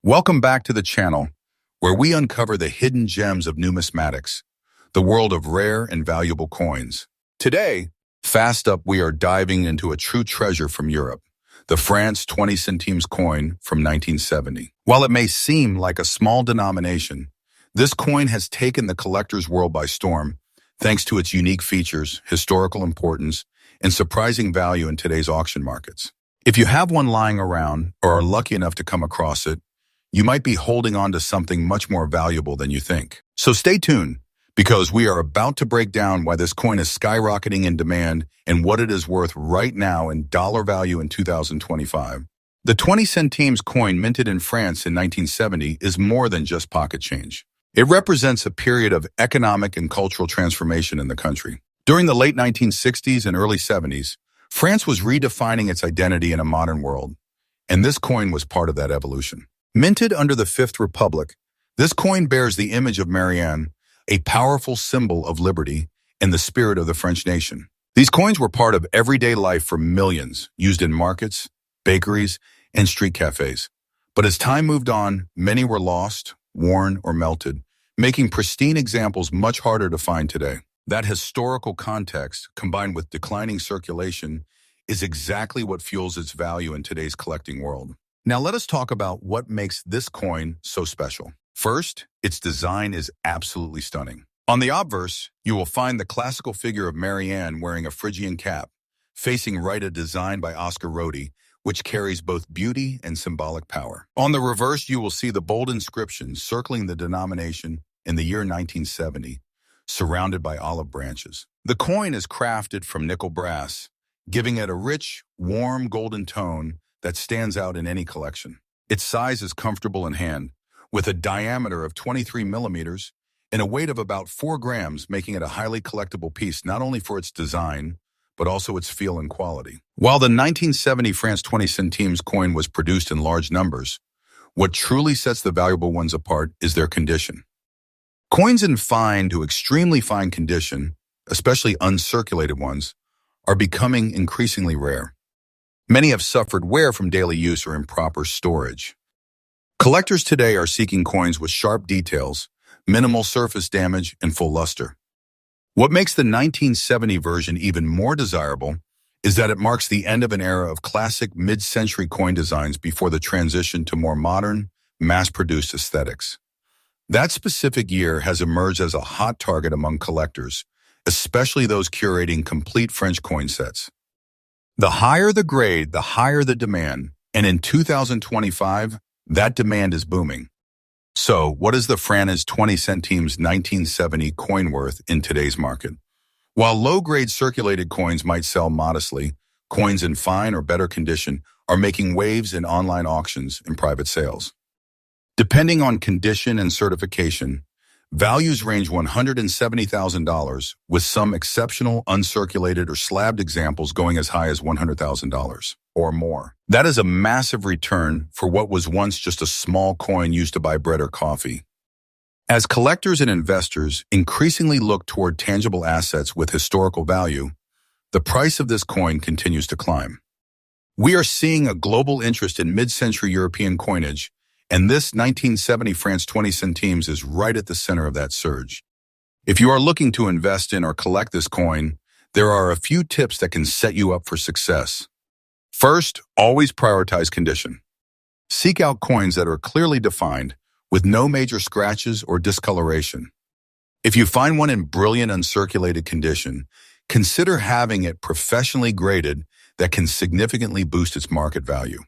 Welcome back to the channel, where we uncover the hidden gems of numismatics, the world of rare and valuable coins. Today, fast up, we are diving into a true treasure from Europe, the France 20 centimes coin from 1970. While it may seem like a small denomination, this coin has taken the collector's world by storm, thanks to its unique features, historical importance, and surprising value in today's auction markets. If you have one lying around or are lucky enough to come across it, you might be holding on to something much more valuable than you think. So stay tuned, because we are about to break down why this coin is skyrocketing in demand and what it is worth right now in dollar value in 2025. The 20 centimes coin minted in France in 1970 is more than just pocket change. It represents a period of economic and cultural transformation in the country. During the late 1960s and early 70s, France was redefining its identity in a modern world, and this coin was part of that evolution. Minted under the Fifth Republic, this coin bears the image of Marianne, a powerful symbol of liberty and the spirit of the French nation. These coins were part of everyday life for millions, used in markets, bakeries, and street cafes. But as time moved on, many were lost, worn, or melted, making pristine examples much harder to find today. That historical context, combined with declining circulation, is exactly what fuels its value in today's collecting world. Now let us talk about what makes this coin so special. First, its design is absolutely stunning. On the obverse, you will find the classical figure of Marianne wearing a Phrygian cap, facing right, a design by Oscar Roti, which carries both beauty and symbolic power. On the reverse, you will see the bold inscription circling the denomination in the year 1970, surrounded by olive branches. The coin is crafted from nickel brass, giving it a rich, warm golden tone that stands out in any collection. Its size is comfortable in hand, with a diameter of 23 millimeters and a weight of about 4 grams, making it a highly collectible piece not only for its design, but also its feel and quality. While the 1970 France 20 centimes coin was produced in large numbers, what truly sets the valuable ones apart is their condition. Coins in fine to extremely fine condition, especially uncirculated ones, are becoming increasingly rare. Many have suffered wear from daily use or improper storage. Collectors today are seeking coins with sharp details, minimal surface damage, and full luster. What makes the 1970 version even more desirable is that it marks the end of an era of classic mid-century coin designs before the transition to more modern, mass-produced aesthetics. That specific year has emerged as a hot target among collectors, especially those curating complete French coin sets. The higher the grade, the higher the demand, and in 2025, that demand is booming. So, what is the France 20 centimes 1970 coin worth in today's market? While low-grade circulated coins might sell modestly, coins in fine or better condition are making waves in online auctions and private sales. Depending on condition and certification, values range $170,000, with some exceptional uncirculated or slabbed examples going as high as $100,000 or more. That is a massive return for what was once just a small coin used to buy bread or coffee. As collectors and investors increasingly look toward tangible assets with historical value, the price of this coin continues to climb. We are seeing a global interest in mid-century European coinage, and this 1970 France 20 centimes is right at the center of that surge. If you are looking to invest in or collect this coin, there are a few tips that can set you up for success. First, always prioritize condition. Seek out coins that are clearly defined, with no major scratches or discoloration. If you find one in brilliant uncirculated condition, consider having it professionally graded that can significantly boost its market value.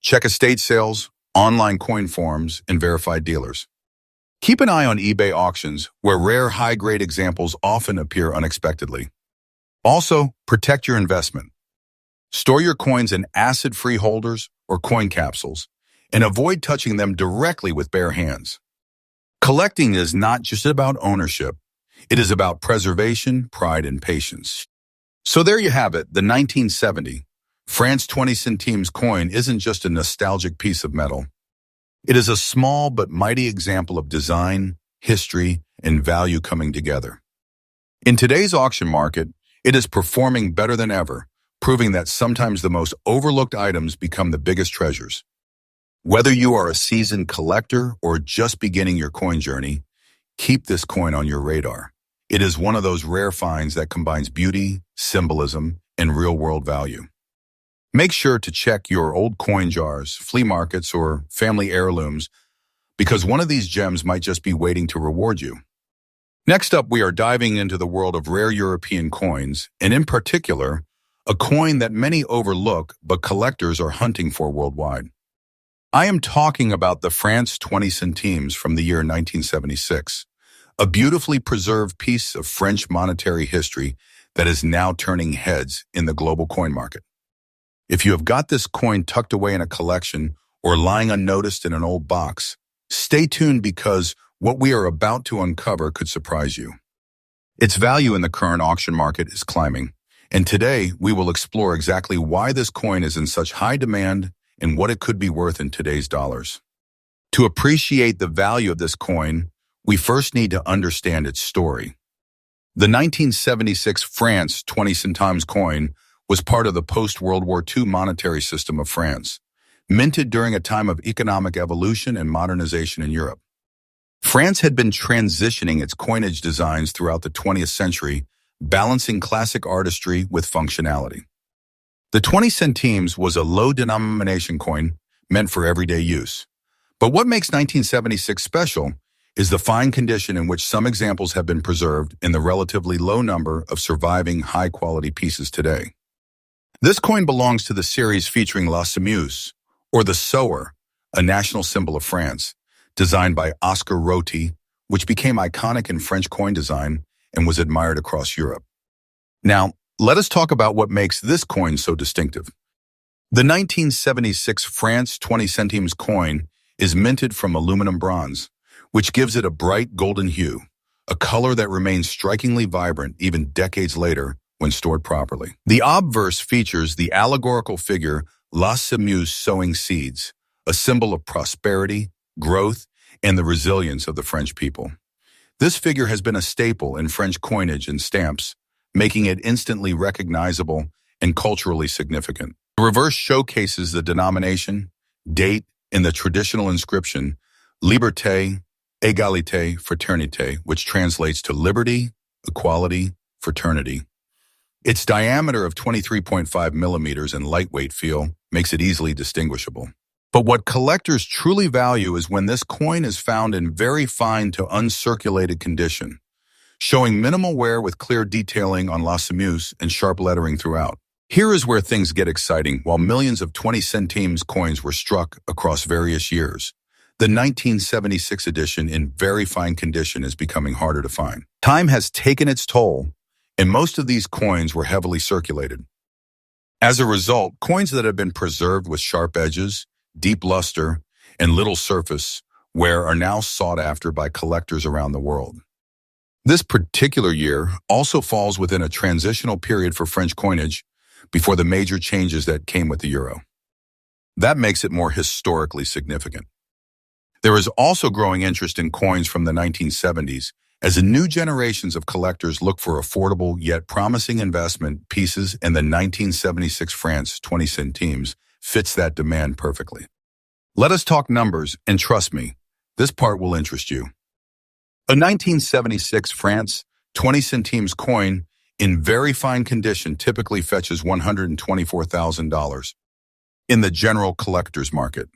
Check estate sales, online coin forums, and verified dealers. Keep an eye on eBay auctions, where rare high-grade examples often appear unexpectedly. Also, protect your investment. Store your coins in acid-free holders or coin capsules, and avoid touching them directly with bare hands. Collecting is not just about ownership. It is about preservation, pride, and patience. So there you have it, the 1970 France 20 centimes coin isn't just a nostalgic piece of metal. It is a small but mighty example of design, history, and value coming together. In today's auction market, it is performing better than ever, proving that sometimes the most overlooked items become the biggest treasures. Whether you are a seasoned collector or just beginning your coin journey, keep this coin on your radar. It is one of those rare finds that combines beauty, symbolism, and real-world value. Make sure to check your old coin jars, flea markets, or family heirlooms because one of these gems might just be waiting to reward you. Next up, we are diving into the world of rare European coins, and in particular, a coin that many overlook but collectors are hunting for worldwide. I am talking about the France 20 centimes from the year 1976, a beautifully preserved piece of French monetary history that is now turning heads in the global coin market. If you have got this coin tucked away in a collection or lying unnoticed in an old box, stay tuned because what we are about to uncover could surprise you. Its value in the current auction market is climbing, and today we will explore exactly why this coin is in such high demand and what it could be worth in today's dollars. To appreciate the value of this coin, we first need to understand its story. The 1976 France 20 centimes coin was part of the post-World War II monetary system of France, minted during a time of economic evolution and modernization in Europe. France had been transitioning its coinage designs throughout the 20th century, balancing classic artistry with functionality. The 20 centimes was a low-denomination coin meant for everyday use. But what makes 1976 special is the fine condition in which some examples have been preserved in the relatively low number of surviving high-quality pieces today. This coin belongs to the series featuring La Semeuse, or the sower, a national symbol of France, designed by Oscar Roti, which became iconic in French coin design and was admired across Europe. Now, let us talk about what makes this coin so distinctive. The 1976 France 20 centimes coin is minted from aluminum bronze, which gives it a bright golden hue, a color that remains strikingly vibrant even decades later when stored properly. The obverse features the allegorical figure La Semeuse sowing seeds, a symbol of prosperity, growth, and the resilience of the French people. This figure has been a staple in French coinage and stamps, making it instantly recognizable and culturally significant. The reverse showcases the denomination, date, and the traditional inscription, Liberté, Égalité, Fraternité, which translates to liberty, equality, fraternity. Its diameter of 23.5 millimeters and lightweight feel makes it easily distinguishable. But what collectors truly value is when this coin is found in very fine to uncirculated condition, showing minimal wear with clear detailing on La Semeuse and sharp lettering throughout. Here is where things get exciting. While millions of 20 centimes coins were struck across various years, the 1976 edition in very fine condition is becoming harder to find. Time has taken its toll, and most of these coins were heavily circulated. As a result, coins that have been preserved with sharp edges, deep luster, and little surface wear are now sought after by collectors around the world. This particular year also falls within a transitional period for French coinage before the major changes that came with the euro. That makes it more historically significant. There is also growing interest in coins from the 1970s as the new generations of collectors look for affordable yet promising investment pieces, and the 1976 France 20 centimes fits that demand perfectly. Let us talk numbers, and trust me, this part will interest you. A 1976 France 20 centimes coin in very fine condition typically fetches $124,000 in the general collector's market.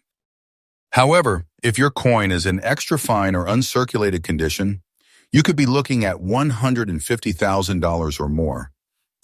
However, if your coin is in extra fine or uncirculated condition, you could be looking at $150,000 or more,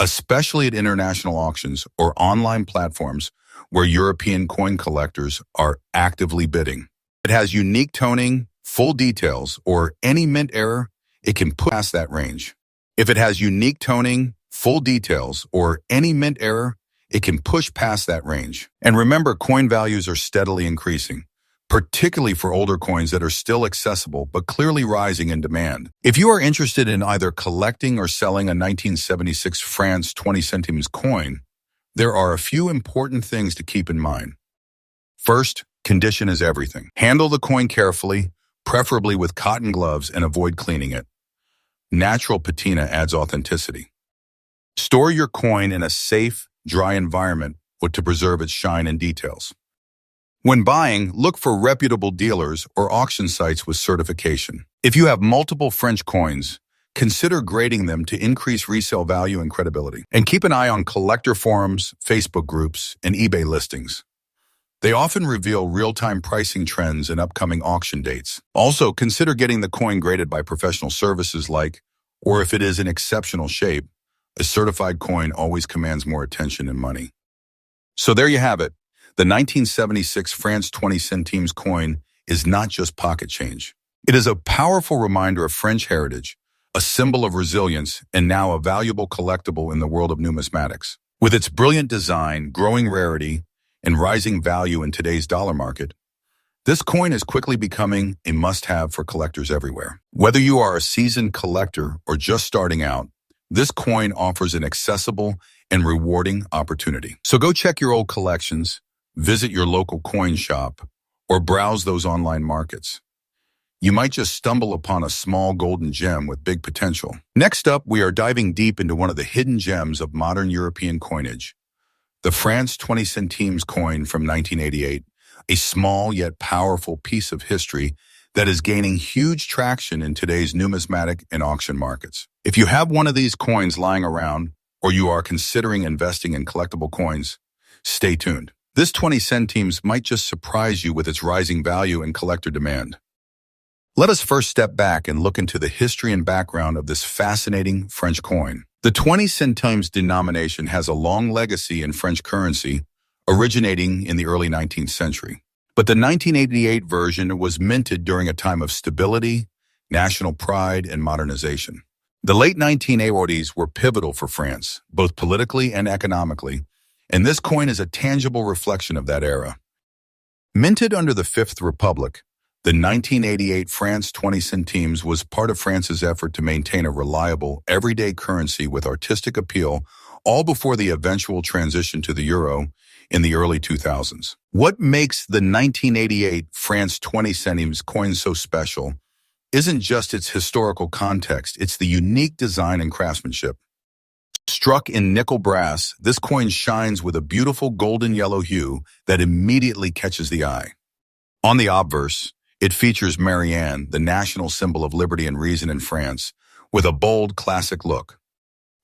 especially at international auctions or online platforms where European coin collectors are actively bidding. It has unique toning, full details, or any mint error, it can push past that range. If it has unique toning, full details, or any mint error, it can push past that range. And remember, coin values are steadily increasing, particularly for older coins that are still accessible but clearly rising in demand. If you are interested in either collecting or selling a 1976 France 20 centimes coin, there are a few important things to keep in mind. First, condition is everything. Handle the coin carefully, preferably with cotton gloves, and avoid cleaning it. Natural patina adds authenticity. Store your coin in a safe, dry environment to preserve its shine and details. When buying, look for reputable dealers or auction sites with certification. If you have multiple French coins, consider grading them to increase resale value and credibility. And keep an eye on collector forums, Facebook groups, and eBay listings. They often reveal real-time pricing trends and upcoming auction dates. Also, consider getting the coin graded by professional services or if it is in exceptional shape, a certified coin always commands more attention and money. So there you have it. The 1976 France 20 centimes coin is not just pocket change. It is a powerful reminder of French heritage, a symbol of resilience, and now a valuable collectible in the world of numismatics. With its brilliant design, growing rarity, and rising value in today's dollar market, this coin is quickly becoming a must-have for collectors everywhere. Whether you are a seasoned collector or just starting out, this coin offers an accessible and rewarding opportunity. So go check your old collections, visit your local coin shop, or browse those online markets. You might just stumble upon a small golden gem with big potential. Next up, we are diving deep into one of the hidden gems of modern European coinage, the France 20 centimes coin from 1988, a small yet powerful piece of history that is gaining huge traction in today's numismatic and auction markets. If you have one of these coins lying around, or you are considering investing in collectible coins, stay tuned. This 20 centimes might just surprise you with its rising value and collector demand. Let us first step back and look into the history and background of this fascinating French coin. The 20 centimes denomination has a long legacy in French currency, originating in the early 19th century. But the 1988 version was minted during a time of stability, national pride, and modernization. The late 1980s were pivotal for France, both politically and economically, and this coin is a tangible reflection of that era. Minted under the Fifth Republic, the 1988 France 20 centimes was part of France's effort to maintain a reliable, everyday currency with artistic appeal, all before the eventual transition to the euro in the early 2000s. What makes the 1988 France 20 centimes coin so special isn't just its historical context, it's the unique design and craftsmanship. Struck in nickel brass, this coin shines with a beautiful golden yellow hue that immediately catches the eye. On the obverse, it features Marianne, the national symbol of liberty and reason in France, with a bold, classic look.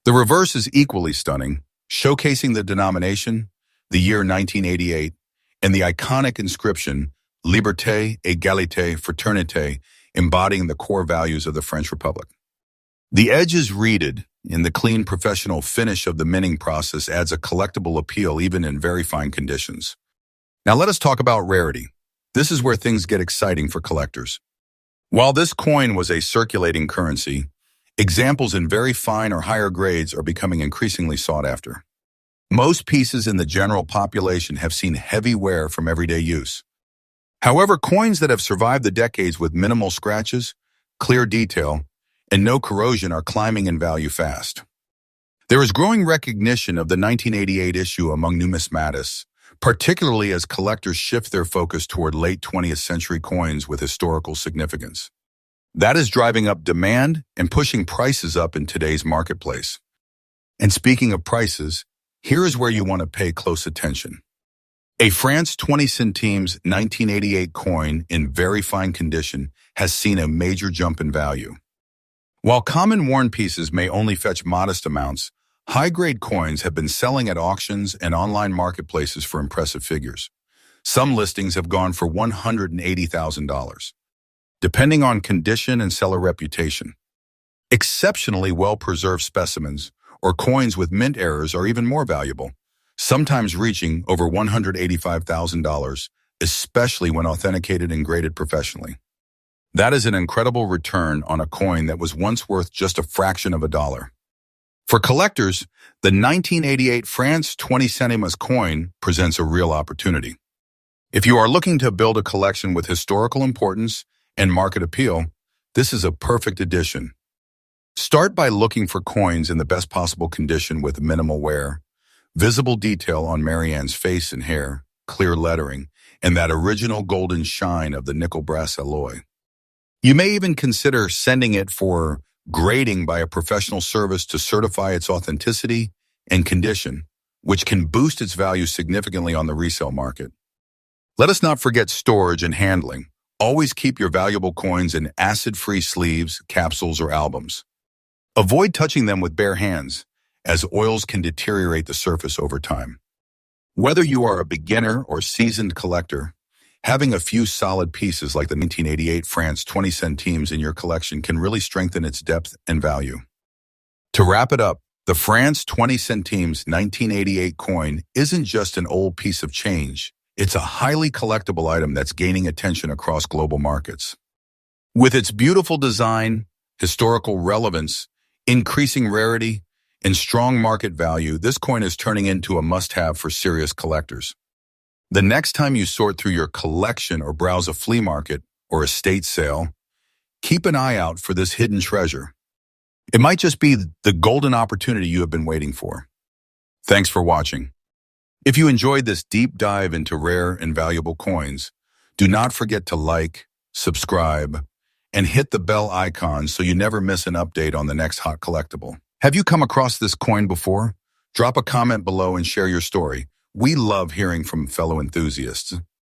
The reverse is equally stunning, showcasing the denomination, the year 1988, and the iconic inscription, Liberté, Égalité, Fraternité, embodying the core values of the French Republic. The edges reeded, in the clean professional finish of the minting process adds a collectible appeal even in very fine conditions. Now let us talk about rarity. This is where things get exciting for collectors. While this coin was a circulating currency, examples in very fine or higher grades are becoming increasingly sought after. Most pieces in the general population have seen heavy wear from everyday use. However, coins that have survived the decades with minimal scratches, clear detail, and no corrosion are climbing in value fast. There is growing recognition of the 1988 issue among numismatists, particularly as collectors shift their focus toward late 20th century coins with historical significance. That is driving up demand and pushing prices up in today's marketplace. And speaking of prices, here is where you want to pay close attention. A France 20 centimes 1988 coin in very fine condition has seen a major jump in value. While common worn pieces may only fetch modest amounts, high-grade coins have been selling at auctions and online marketplaces for impressive figures. Some listings have gone for $180,000, depending on condition and seller reputation. Exceptionally well-preserved specimens or coins with mint errors are even more valuable, sometimes reaching over $185,000, especially when authenticated and graded professionally. That is an incredible return on a coin that was once worth just a fraction of a dollar. For collectors, the 1988 France 20 centimes coin presents a real opportunity. If you are looking to build a collection with historical importance and market appeal, this is a perfect addition. Start by looking for coins in the best possible condition with minimal wear, visible detail on Marianne's face and hair, clear lettering, and that original golden shine of the nickel brass alloy. You may even consider sending it for grading by a professional service to certify its authenticity and condition, which can boost its value significantly on the resale market. Let us not forget storage and handling. Always keep your valuable coins in acid-free sleeves, capsules, or albums. Avoid touching them with bare hands, as oils can deteriorate the surface over time. Whether you are a beginner or seasoned collector, having a few solid pieces like the 1988 France 20 centimes in your collection can really strengthen its depth and value. To wrap it up, the France 20 centimes 1988 coin isn't just an old piece of change. It's a highly collectible item that's gaining attention across global markets. With its beautiful design, historical relevance, increasing rarity, and strong market value, this coin is turning into a must-have for serious collectors. The next time you sort through your collection or browse a flea market or estate sale, keep an eye out for this hidden treasure. It might just be the golden opportunity you have been waiting for. Thanks for watching. If you enjoyed this deep dive into rare and valuable coins, do not forget to like, subscribe, and hit the bell icon so you never miss an update on the next hot collectible. Have you come across this coin before? Drop a comment below and share your story. We love hearing from fellow enthusiasts.